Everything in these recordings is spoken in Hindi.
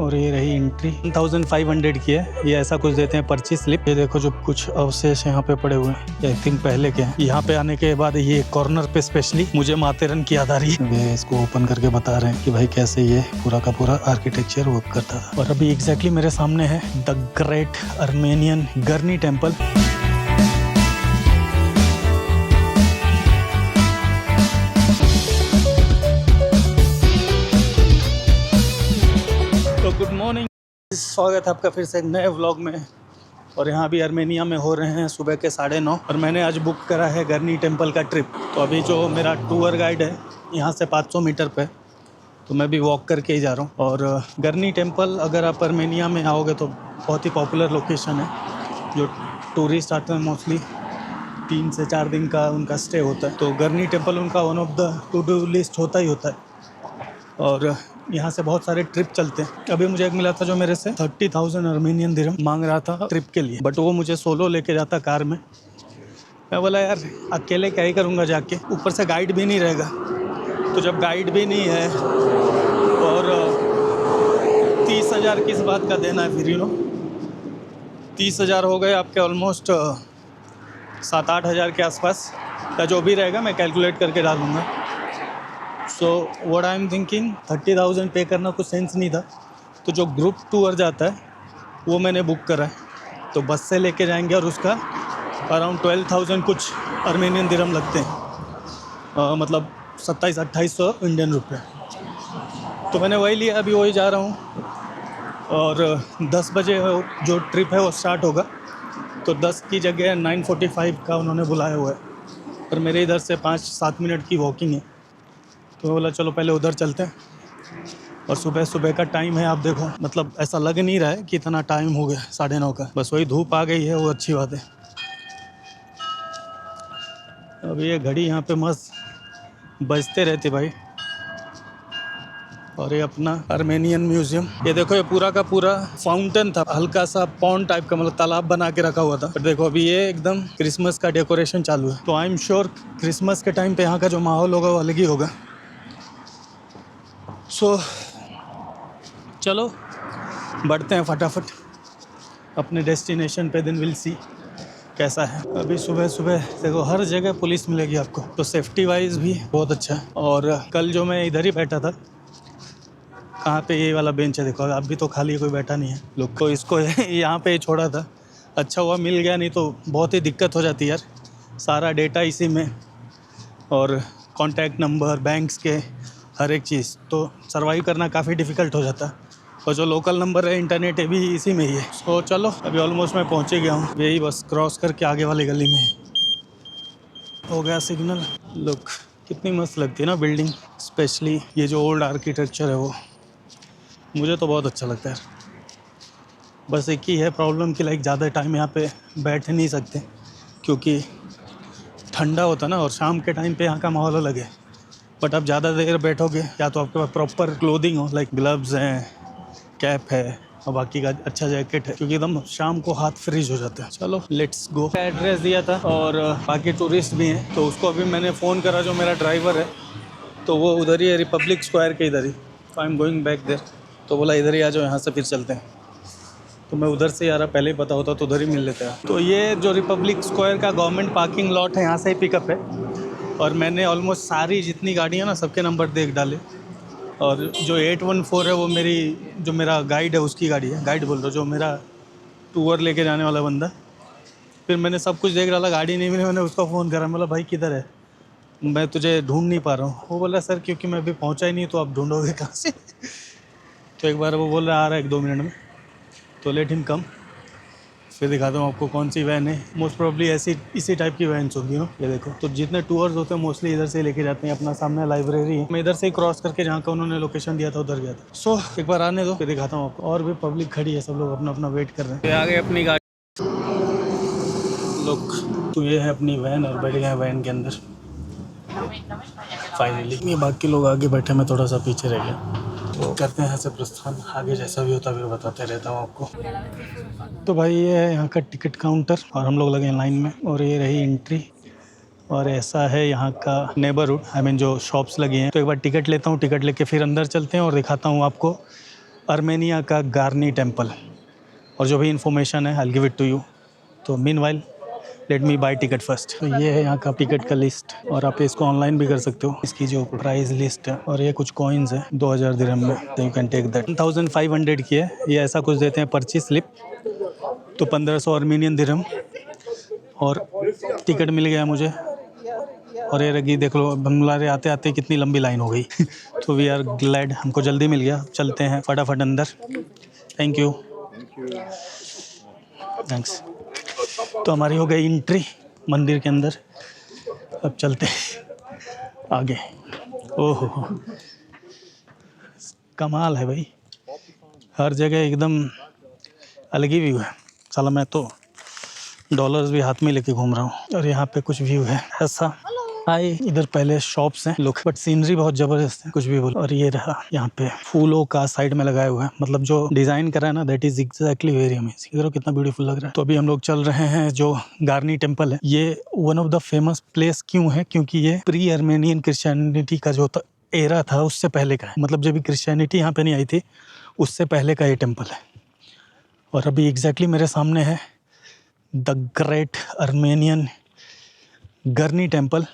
और ये रही एंट्री। 1500 की है ये, ऐसा कुछ देते हैं पर्ची स्लिप। ये देखो जो कुछ अवशेष यहाँ पे पड़े हुए हैं, आई थिंक पहले के हैं। यहाँ पे आने के बाद ये कॉर्नर पे स्पेशली मुझे माथेरन की याद आ रही है। ये इसको ओपन करके बता रहे हैं कि भाई कैसे ये पूरा का पूरा आर्किटेक्चर वर्क करता था। और अभी एग्जैक्टली मेरे सामने है the great Armenian Garni temple. Good morning, स्वागत है आपका फिर से एक नए व्लॉग में। और यहाँ भी आर्मेनिया में हो रहे हैं सुबह के 9:30। और मैंने आज बुक करा है गरनी टेम्पल का ट्रिप। तो अभी जो मेरा टूर गाइड है यहाँ से 500 मीटर पे, तो मैं भी वॉक करके ही जा रहा हूँ। और गरनी टेम्पल अगर आप आर्मेनिया में आओगे तो बहुत ही पॉपुलर लोकेशन है। जो टूरिस्ट आते हैं मोस्टली 3 से 4 दिन का उनका स्टे होता है। तो गरनी टेम्पल उनका one of the two do list होता ही होता है। और यहाँ से बहुत सारे ट्रिप चलते हैं। अभी मुझे एक मिला था जो मेरे से 30,000 आर्मेनियन दिरहम मांग रहा था ट्रिप के लिए, बट वो मुझे सोलो लेके जाता कार में। मैं बोला यार अकेले क्या ही करूँगा जाके, ऊपर से गाइड भी नहीं रहेगा। तो जब गाइड भी नहीं है और 30,000 किस बात का देना है फिर, 30,000 हो गए आपके ऑलमोस्ट 7-8 हज़ार के आसपास का जो भी रहेगा मैं कैलकुलेट करके डालूँगा। So what I am thinking 30,000 पे करना कुछ सेंस नहीं था। तो जो ग्रुप टूर जाता है वो मैंने बुक करा है। तो बस से लेके जाएंगे और उसका अराउंड 12,000 कुछ आर्मेनियन दिरहम लगते हैं, मतलब 27-2800 इंडियन रुपये। तो मैंने वही लिया, अभी वही जा रहा हूँ। और 10 बजे जो ट्रिप है वो स्टार्ट होगा। तो 10 की जगह 9:45 का उन्होंने बुलाया हुआ है। और मेरे इधर से 5-7 मिनट की वॉकिंग है। तो बोला चलो पहले उधर चलते हैं। और सुबह सुबह का टाइम है, आप देखो, मतलब ऐसा लग नहीं रहा है कि इतना टाइम हो गया 9:30 का। बस वही धूप आ गई है, वो अच्छी बात है। अब ये घड़ी यहाँ पे मस्त बजते रहते भाई। और ये अपना आर्मेनियन म्यूजियम, ये देखो ये पूरा का पूरा फाउंटेन था, हल्का सा पॉन्ड टाइप का, मतलब तालाब बना के रखा हुआ था। पर देखो अभी ये एकदम क्रिसमस का डेकोरेशन चालू है। तो आई एम श्योर क्रिसमस के टाइम पे यहाँ का जो माहौल होगा वो अलग ही होगा। सो चलो बढ़ते हैं फटाफट अपने डेस्टिनेशन पे, दिन विल सी कैसा है। अभी सुबह सुबह देखो हर जगह पुलिस मिलेगी आपको, तो सेफ्टी वाइज भी बहुत अच्छा है। और कल जो मैं इधर ही बैठा था, कहाँ पे ये वाला बेंच है देखो, अभी तो खाली कोई बैठा नहीं है लोग। तो इसको यहाँ पे छोड़ा था, अच्छा हुआ मिल गया, नहीं तो बहुत ही दिक्कत हो जाती यार। सारा डेटा इसी में, और कॉन्टैक्ट नंबर, बैंक्स के हर एक चीज़, तो सर्वाइव करना काफ़ी डिफ़िकल्ट हो जाता है। और जो लोकल नंबर है, इंटरनेट है भी इसी में ही है। तो चलो अभी ऑलमोस्ट मैं पहुंच ही गया हूँ, यही बस क्रॉस करके आगे वाली गली में हो गया सिग्नल। लुक कितनी मस्त लगती है ना बिल्डिंग, स्पेशली ये जो ओल्ड आर्किटेक्चर है वो मुझे तो बहुत अच्छा लगता है। बस एक ही है प्रॉब्लम कि लाइक ज़्यादा टाइम यहाँ पे बैठ नहीं सकते क्योंकि ठंडा होता है ना, और शाम के टाइम पे यहाँ का माहौल अलग है। बट आप ज़्यादा देर बैठोगे, या तो आपके पास प्रॉपर क्लोथिंग हो, लाइक ग्लव्स हैं, कैप है, और बाकी का अच्छा जैकेट है, क्योंकि एकदम शाम को हाथ फ्रीज हो जाता है। चलो लेट्स गो। एड्रेस दिया था और बाकी टूरिस्ट भी हैं, तो उसको अभी मैंने फ़ोन करा, जो मेरा ड्राइवर है तो वो उधर ही है, रिपब्लिक स्क्वायर के इधर ही। I am going back there. तो बोला इधर ही आ जाओ, यहाँ से फिर चलते हैं। तो मैं उधर से, यार पहले ही पता होता तो उधर ही मिल लेते हैं। तो ये जो रिपब्लिक स्क्वायर का गवर्नमेंट पार्किंग लॉट है, यहाँ से ही पिकअप है। और मैंने ऑलमोस्ट सारी जितनी गाड़ियाँ ना, सबके नंबर देख डाले। और जो 814 है वो जो मेरा गाइड है उसकी गाड़ी है। गाइड बोल रहा हूँ, जो मेरा टूर लेके जाने वाला बंदा। फिर मैंने सब कुछ देख डाला, गाड़ी नहीं मिली, मैंने उसको फ़ोन करा, बोला भाई किधर है, मैं तुझे ढूंढ नहीं पा रहा हूँ। वो बोला सर क्योंकि मैं अभी पहुँचा ही नहीं, तो आप ढूंढोगे कहाँ से। तो एक बार वो बोल रहा आ रहा है 1-2 मिनट में, तो लेट हिम कम, फिर दिखाता हूँ आपको कौन सी वैन है। मोस्ट प्रॉब्ली इसी टाइप की वैन होगी ना। ये देखो, तो जितने टूर्स होते हैं मोस्टली इधर से लेके जाते हैं। अपना सामने लाइब्रेरी है, मैं इधर से ही क्रॉस करके जहाँ का उन्होंने लोकेशन दिया था उधर गया था। सो एक बार आने दो, फिर दिखाता हूँ आपको। और भी पब्लिक खड़ी है, सब लोग अपना अपना वेट कर रहे हैं। आगे अपनी गाड़ी लोग, तो ये है अपनी वैन, और बैठ गए वैन के अंदर फाइनली। ये बाकी लोग आगे बैठे, मैं थोड़ा सा पीछे रह गया। तो करते हैं ऐसे प्रस्थान, आगे जैसा भी होता फिर बताते रहता हूँ आपको। तो भाई ये है यहाँ का टिकट काउंटर, और हम लोग लगे हैं लाइन में। और ये रही एंट्री, और ऐसा है यहाँ का नेबरहुड, आई मीन जो शॉप्स लगी हैं। तो एक बार टिकट लेता हूँ, टिकट लेके फिर अंदर चलते हैं और दिखाता हूँ आपको आर्मेनिया का गार्नी टेम्पल, और जो भी इंफॉर्मेशन है I will give it to you. तो meanwhile let me buy ticket first. तो ये है यहाँ का टिकट का लिस्ट, और आप इसको ऑनलाइन भी कर सकते हो। इसकी जो प्राइस लिस्ट है, और ये कुछ कॉइन्स है 2000 दिरहम में, तो यू कैन टेक दैट। 1500 की है ये, ऐसा कुछ देते हैं पर्ची स्लिप, तो 1500 आर्मेनियन दिरहम, और टिकट मिल गया मुझे। और ये रगी देख लो, बंगलारे आते आते कितनी लंबी लाइन हो गई। तो वी आर ग्लैड, हमको जल्दी मिल गया। चलते हैं फटाफट अंदर। Thank you, thanks. तो हमारी हो गई एंट्री मंदिर के अंदर। अब चलते हैं आगे। ओहो, कमाल है भाई, हर जगह एकदम अलग ही व्यू है। साला मैं तो डॉलर्स भी हाथ में लेके घूम रहा हूँ। और यहाँ पे कुछ व्यू है ऐसा। हाय, इधर पहले शॉप्स हैं लोग, बट सीनरी बहुत जबरदस्त है, कुछ भी बोलो। और ये रहा यहाँ पे फूलों का साइड में लगाया हुआ है, मतलब जो डिजाइन करा है ना, that is exactly very amazing. देखो कितना ब्यूटीफुल लग रहा है। तो अभी हम लोग चल रहे हैं जो गार्नी टेम्पल है। ये one of the famous place क्यों है, क्योंकि ये प्री आर्मेनियन क्रिश्चियनिटी का जो एरा था उससे पहले का है। मतलब जब भी क्रिश्चियनिटी यहाँ पे नहीं आई थी उससे पहले का ये टेम्पल है। और अभी एग्जैक्टली मेरे सामने है the great Armenian Garni temple,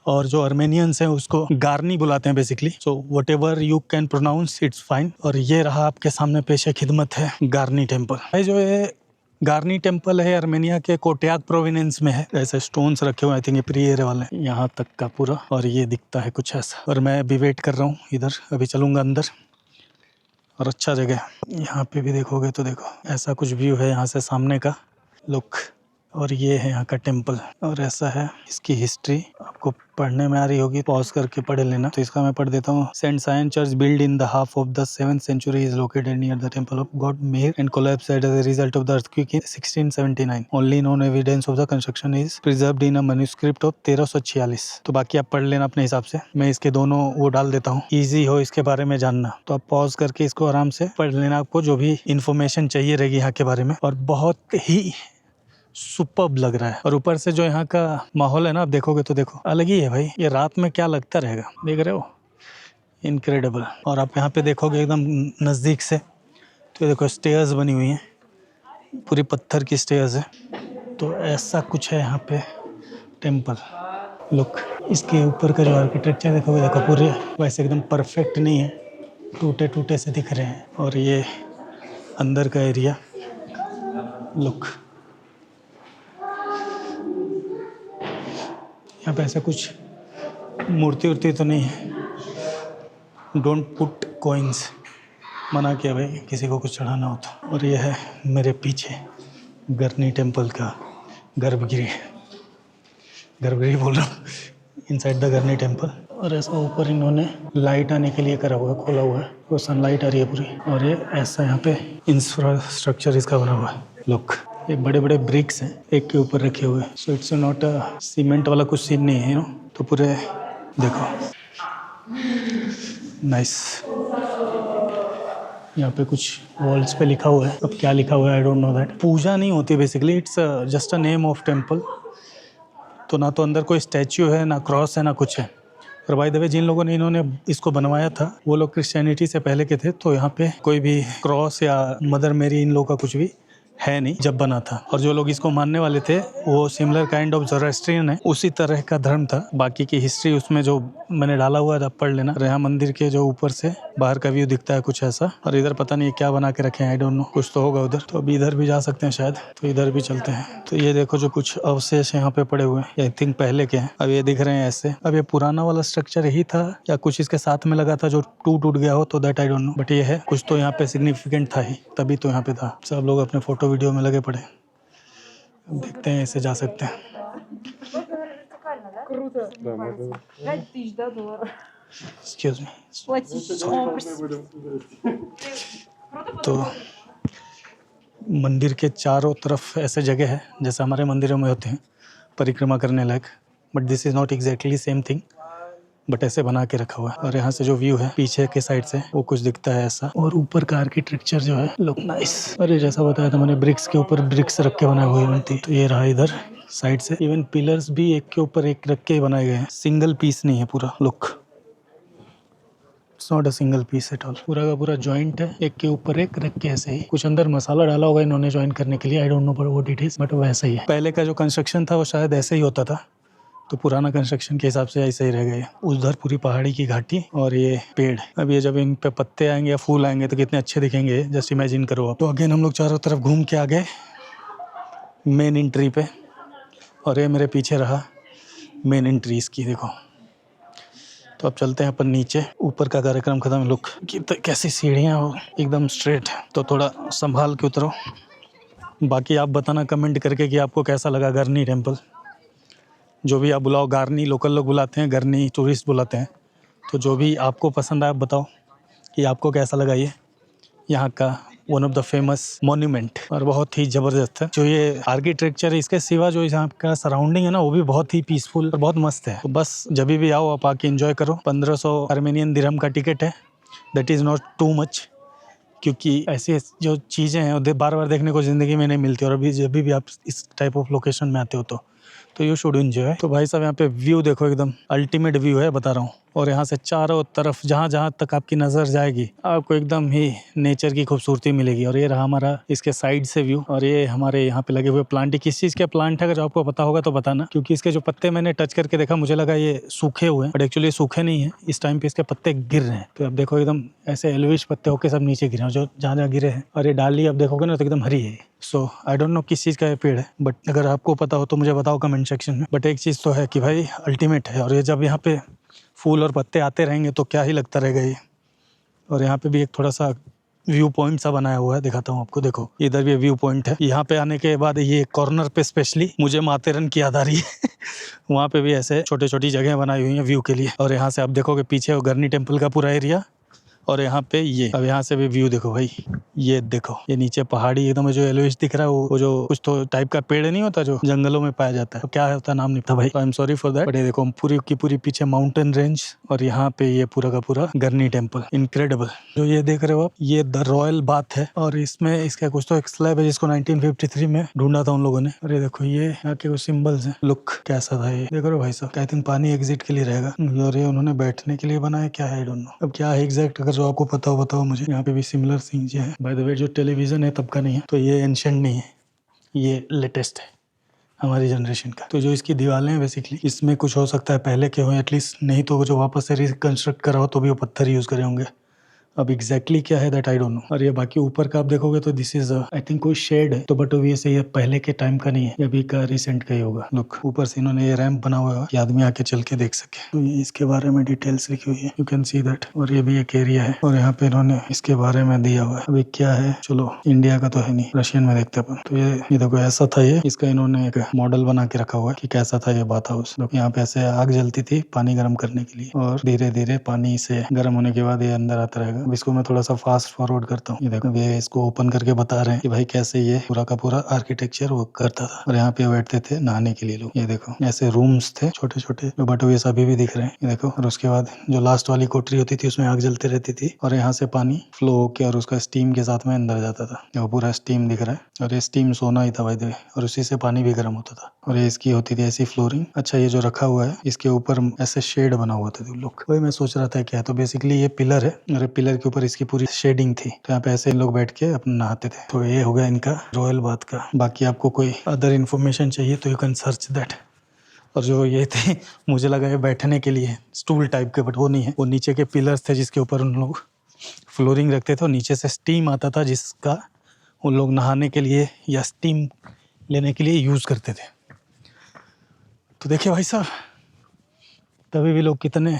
और जो आर्मेनियंस हैं उसको गार्नी बुलाते हैं basically. So whatever you can pronounce it's fine. और ये रहा आपके सामने पेश खिदमत है गार्नी टेम्पल। भाई जो ये गार्नी टेम्पल है आर्मेनिया के कोट्याक प्रोविनेंस में है। ऐसे स्टोन्स रखे हुए, आई थिंक ये प्री एरे वाले यहाँ तक का पूरा। और ये दिखता है कुछ ऐसा। और मैं अभी वेट कर रहा हूँ इधर, अभी चलूँगा अंदर। और अच्छा जगह है। यहाँ पे भी देखोगे तो देखो ऐसा कुछ व्यू है यहाँ से सामने का लुक। और ये है यहाँ का टेम्पल, और ऐसा है। इसकी हिस्ट्री आपको पढ़ने में आ रही होगी, पॉज करके पढ़ लेना। तो इसका मैं पढ़ देता हूँ। Saint Sion church build in the half of the 7th century is located near the temple of god Mehr and collapsed as a result of the earthquake in 1679। Only known evidence of the construction is preserved in a manuscript of 1346। तो बाकी आप पढ़ लेना अपने हिसाब से। मैं इसके दोनों वो डाल देता हूँ, ईजी हो इसके बारे में जानना। तो आप पॉज करके इसको आराम से पढ़ लेना, आपको जो भी इंफॉर्मेशन चाहिए रहेगी यहाँ के बारे में। और बहुत ही सुपर्ब लग रहा है। और ऊपर से जो यहाँ का माहौल है ना, आप देखोगे तो देखो अलग ही है भाई। ये रात में क्या लगता रहेगा, देख रहे हो, इनक्रेडिबल। और आप यहाँ पे देखोगे एकदम नज़दीक से, तो देखो स्टेयर्स बनी हुई हैं, पूरी पत्थर की स्टेयर्स है। तो ऐसा कुछ है यहाँ पे टेम्पल। लुक, इसके ऊपर का जो आर्किटेक्चर देखोगे, देखो पूरे वैसे एकदम परफेक्ट नहीं है, टूटे टूटे से दिख रहे हैं। और ये अंदर का एरिया लुक, यहाँ पे ऐसा कुछ मूर्ति उर्ति तो नहीं है। डोंट पुट कॉइन्स, मना किया भाई किसी को कुछ चढ़ाना हो तो। और ये है मेरे पीछे गार्नी टेम्पल का गर्भगृह, गर्भगृह बोल रहा हूँ, इनसाइड द गार्नी टेम्पल। और ऐसा ऊपर इन्होंने लाइट आने के लिए करा हुआ है, खोला हुआ है, वो सनलाइट आ रही है पूरी। और ये ऐसा यहाँ पे इंफ्रास्ट्रक्चर इसका बना हुआ है। लुक, ये बड़े बड़े ब्रिक्स हैं एक के ऊपर रखे हुए। So it's not a cement वाला कुछ सीन नहीं है, यू नो। तो पूरे देखो, नाइस। यहाँ पे कुछ वॉल्स पे लिखा हुआ है, अब क्या लिखा हुआ है आई डोंट नो दैट। पूजा नहीं होती basically, it's just a name of temple. तो ना तो अंदर कोई स्टैच्यू है, ना क्रॉस है, ना कुछ है। और बाय द वे, जिन लोगों ने इन्होंने इसको बनवाया था वो लोग क्रिश्चियनिटी से पहले के थे, तो यहाँ पे कोई भी क्रॉस या मदर मेरी इन लोगों का कुछ भी है नहीं जब बना था। और जो लोग इसको मानने वाले थे वो सिमिलर काइंड ऑफ ज़ोरास्ट्रियन है, उसी तरह का धर्म था। बाकी की हिस्ट्री उसमें जो मैंने डाला हुआ है आप पढ़ लेना। यहाँ मंदिर के जो ऊपर से बाहर का व्यू दिखता है कुछ ऐसा। और इधर पता नहीं क्या बना के रखे हैं, आई डोंट नो, कुछ तो होगा उधर। तो अभी इधर भी जा सकते हैं शायद, तो इधर भी चलते हैं। तो ये देखो जो कुछ अवशेष यहाँ पे पड़े हुए हैं, आई थिंक पहले के हैं। अब ये दिख रहे हैं ऐसे। अब ये पुराना वाला स्ट्रक्चर यही था या कुछ इसके साथ में लगा था जो टूट गया हो, तो that I don't know. But ये है कुछ तो यहाँ पे सिग्निफिकेंट था ही, तभी तो यहाँ पे था। सब लोग अपने फोटो वीडियो में लगे पड़े। अब देखते हैं, ऐसे जा सकते हैं। Excuse me. तो मंदिर के चारों तरफ ऐसे जगह है जैसे हमारे मंदिरों में होते हैं परिक्रमा करने लायक, but this is not exactly same thing, but ऐसे बना के रखा हुआ है। और यहाँ से जो व्यू है पीछे के साइड से वो कुछ दिखता है ऐसा। और ऊपर का आर्किटेक्चर जो है लुक नाइस। अरे जैसा बताया था मैंने, ब्रिक्स के ऊपर ब्रिक्स रख के बनाए हुए बनती। तो ये रहा इधर साइड से, इवन पिलर्स भी एक के ऊपर एक रख के बनाए गए हैं, सिंगल पीस नहीं है पूरा। Look, it's not a single piece at all. पूरा का पूरा जॉइंट है, एक के ऊपर एक रख के ऐसे ही। कुछ अंदर मसाला डाला होगा इन्होंने ज्वाइन करने के लिए, आई don't know what it is, but वैसा ही है। पहले का जो कंस्ट्रक्शन था वो शायद ऐसे ही होता था, तो पुराना कंस्ट्रक्शन के हिसाब से ऐसे ही रह गए। उधर पूरी पहाड़ी की घाटी और ये पेड़। अब ये जब इन पे पत्ते आएंगे या फूल आएंगे तो कितने अच्छे दिखेंगे, जस्ट इमेजिन करो आप। तो अगेन हम लोग चारों तरफ घूम के आ गए मेन एंट्री पे, और ये मेरे पीछे रहा मेन एंट्री इसकी, देखो। तो अब चलते हैं अपन नीचे। ऊपर का कार्यक्रम खत्म। लुक कैसी सीढ़ियाँ हो, एकदम स्ट्रेट, तो थोड़ा संभाल के उतरो। बाकी आप बताना कमेंट करके कि आपको कैसा लगा गरनी टेम्पल। जो भी आप बुलाओ, गारनी लोकल लोग बुलाते हैं, गरनी टूरिस्ट बुलाते हैं। तो जो भी आपको पसंद आए आप बताओ कि आपको कैसा लगा ये यहाँ का one of the famous monument. और बहुत ही ज़बरदस्त है जो ये आर्किटेक्चर है। इसके सिवा जो यहाँ का सराउंडिंग है ना, वो भी बहुत ही पीसफुल और बहुत मस्त है। तो बस जब भी आओ आप आके एंजॉय करो। 1500 आर्मेनियन दिरहम का टिकट है, that is not too much, क्योंकि ऐसी जो चीज़ें हैं वो बार बार देखने को ज़िंदगी में नहीं मिलती। और अभी जब भी आप इस टाइप ऑफ लोकेशन में आते हो तो यू शुड एंजॉय। तो भाई साहब यहाँ पे व्यू देखो, एकदम अल्टीमेट व्यू है, बता रहा हूँ। और यहाँ से चारों तरफ जहाँ जहाँ तक आपकी नज़र जाएगी आपको एकदम ही नेचर की खूबसूरती मिलेगी। और ये रहा हमारा इसके साइड से व्यू। और ये हमारे यहाँ पे लगे हुए प्लांट, किस चीज़ के प्लांट है, अगर आपको पता होगा तो बताना, क्योंकि इसके जो पत्ते मैंने टच करके देखा मुझे लगा ये सूखे हुए हैं, बट एक्चुअली सूखे नहीं है। इस टाइम पे इसके पत्ते गिर रहे हैं। तो अब देखो एकदम ऐसे एलविश पत्ते होके सब नीचे गिरे हैं, जो जहाँ जहाँ गिरे हैं। और ये डाली अब देखोगे ना तो एकदम हरी है। सो आई डोंट नो किस चीज़ का ये पेड़ है, बट अगर आपको पता हो तो मुझे बताओ कमेंट सेक्शन में। बट एक चीज़ तो है कि भाई अल्टीमेट है। और ये जब यहाँ पे फूल और पत्ते आते रहेंगे तो क्या ही लगता रहेगा ये। और यहाँ पे भी एक थोड़ा सा व्यू पॉइंट सा बनाया हुआ है, दिखाता हूँ आपको। देखो इधर भी व्यू पॉइंट है। यहाँ पे आने के बाद ये कॉर्नर पे स्पेशली मुझे माथेरन की याद आ रही है। वहाँ पे भी ऐसे छोटी छोटी जगह बनाई हुई हैं व्यू के लिए। और यहाँ से आप देखोगे पीछे वो गरनी टेम्पल का पूरा एरिया, और यहाँ पे ये। अब यहाँ से भी व्यू देखो भाई, ये देखो ये नीचे पहाड़ी एकदम जो येलोइश दिख रहा है, वो जो कुछ तो टाइप का पेड़ नहीं होता जो जंगलों में पाया जाता है, तो क्या होता है नाम नहीं पता भाई, I am sorry for that. But ये देखो पूरी की पूरी पीछे माउंटेन रेंज, और यहाँ पे ये पूरा का पूरा गरनी टेम्पल, इनक्रेडिबल। जो ये देख रहे हो आप, ये द रॉयल बाथ है। और इसमें इसका कुछ तो एक स्लैब है जिसको 1953 में ढूंढा था उन लोगों ने। और ये देखो ये यहाँ के कुछ सिंबल्स हैं। लुक कैसा था ये, देख रहे हो भाई साहब। आई थिंक पानी एग्जिट के लिए रहेगा, और ये उन्होंने बैठने के लिए बनाया, क्या है आई डोंट नो। अब क्या है एग्जैक्ट, अगर जो आपको पता हो बताओ मुझे। यहाँ पे भी सिमिलर चीजें हैं। बाय द वे जो टेलीविजन है तब का नहीं है, तो ये एंशिएंट नहीं है, ये लेटेस्ट है हमारी जनरेशन का। तो जो इसकी दीवारें हैं बेसिकली, इसमें कुछ हो सकता है पहले के हो एटलीस्ट, नहीं तो जो वापस से रिकंस्ट्रक्ट करा हो तो भी वो पत्थर यूज करे होंगे। अब एग्जैक्टली क्या है दैट आई डोंट नो। और ये बाकी ऊपर का आप देखोगे तो दिस इज आई थिंक कोई शेड है, तो बट ये सही है, पहले के टाइम का नहीं है, ये अभी का रिसेंट का ही होगा। लुक ऊपर से इन्होंने ये रैंप बना हुआ है कि आदमी आके चल के देख सके। तो ये इसके बारे में डिटेल्स लिखी हुई है, यू कैन सी दैट। और ये भी एक एरिया है, और यहाँ पे इन्होंने इसके बारे में दिया हुआ है। अभी क्या है, चलो इंडिया का तो है नहीं, रशियन में देखते अपन। तो ये देखो ऐसा था ये, इसका इन्होंने एक मॉडल बना के रखा हुआ है कि कैसा था ये बात हाउस। यहाँ पे ऐसे आग जलती थी पानी गर्म करने के लिए, और धीरे धीरे पानी से गर्म होने के बाद ये अंदर आता रहेगा। अब इसको मैं थोड़ा सा फास्ट फॉरवर्ड करता हूँ। ये देखो ये इसको ओपन करके बता रहे हैं कि भाई कैसे ये पूरा का पूरा आर्किटेक्चर वो करता था। और यहाँ पे बैठते थे नहाने के लिए लोग। ये देखो ऐसे रूम्स थे छोटे छोटे, बट ये सभी भी दिख रहे हैं। ये देखो, और उसके बाद जो लास्ट वाली कोठरी होती थी उसमें आग जलती रहती थी, और यहाँ से पानी फ्लो होके और उसका स्टीम के साथ में अंदर जाता था। वो पूरा स्टीम दिख रहा है, और ये स्टीम सोना ही था भाई दे, और उसी से पानी भी गर्म होता था। और ये इसकी होती थी ऐसी फ्लोरिंग। अच्छा ये जो रखा हुआ है इसके ऊपर ऐसे शेड बना हुआ था। लोग वही मैं सोच रहा था क्या है, तो बेसिकली ये पिलर है, और पिलर के ऊपर इसकी पूरी शेडिंग थी। तो यहाँ पे ऐसे लोग बैठ के अपना नहाते थे। तो ये हो गया इनका रॉयल बाथ का। बाकी आपको कोई अदर इन्फॉर्मेशन चाहिए तो यू कैन सर्च दैट। और जो ये थे मुझे लगा ये बैठने के लिए स्टूल टाइप के, बट वो नहीं है, वो नीचे के पिलर्स थे जिसके ऊपर उन लोग फ्लोरिंग रखते थे, और नीचे से स्टीम आता था जिसका उन लोग नहाने के लिए या स्टीम लेने के लिए यूज़ करते थे। तो देखिए भाई साहब तभी भी लोग कितने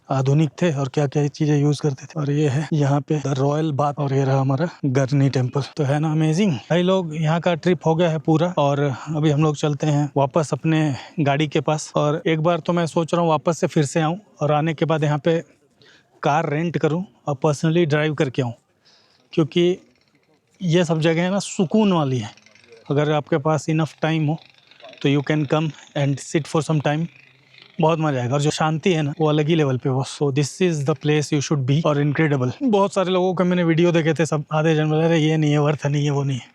आधुनिक थे और क्या क्या चीज़ें यूज़ करते थे। और ये है यहाँ पे द रॉयल बाथ, और ये रहा हमारा गरनी टेम्पल। तो है ना अमेजिंग। भाई लोग यहाँ का ट्रिप हो गया है पूरा, और अभी हम लोग चलते हैं वापस अपने गाड़ी के पास। और एक बार तो मैं सोच रहा हूँ वापस से फिर से आऊँ, और आने के बाद यहाँ पे कार रेंट करूँ और पर्सनली ड्राइव करके आऊँ, क्योंकि ये सब जगह ना सुकून वाली है। अगर आपके पास इनफ टाइम हो तो you can come and sit for some time, बहुत मजा आएगा। और जो शांति है ना वो अलग ही लेवल पे वो। So this is the place you should be, और इनक्रेडिबल। बहुत सारे लोगों के मैंने वीडियो देखे थे, सब आधे जन बोले ये नहीं है, वर्थ नहीं है, वो नहीं है,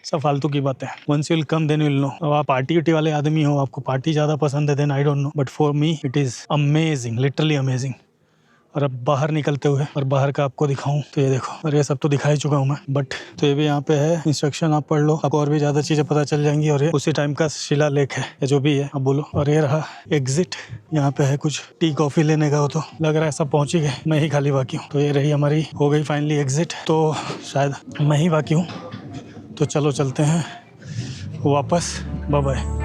सब फालतू की बात है। Once you will come then you will know. अब आप पार्टी उटी वाले आदमी हो, आपको पार्टी ज़्यादा पसंद है, then I don't know, but for me it is amazing, literally amazing. और अब बाहर निकलते हुए और बाहर का आपको दिखाऊं तो ये देखो, और ये सब तो दिखा ही चुका हूँ मैं, बट तो ये भी यहाँ पे है, इंस्ट्रक्शन आप पढ़ लो, आपको और भी ज़्यादा चीज़ें पता चल जाएंगी। और ये उसी टाइम का शिलालेख है या जो भी है, अब बोलो। और ये रहा एग्जिट, यहाँ पे है कुछ टी कॉफ़ी लेने का हो तो लग रहा है सब पहुँच ही गए, मैं ही खाली बाकी हूँ। तो ये रही हमारी, हो गई फाइनली एग्जिट, तो शायद मैं ही बाकी हूँ। तो चलो चलते हैं वापस, बाय बाय।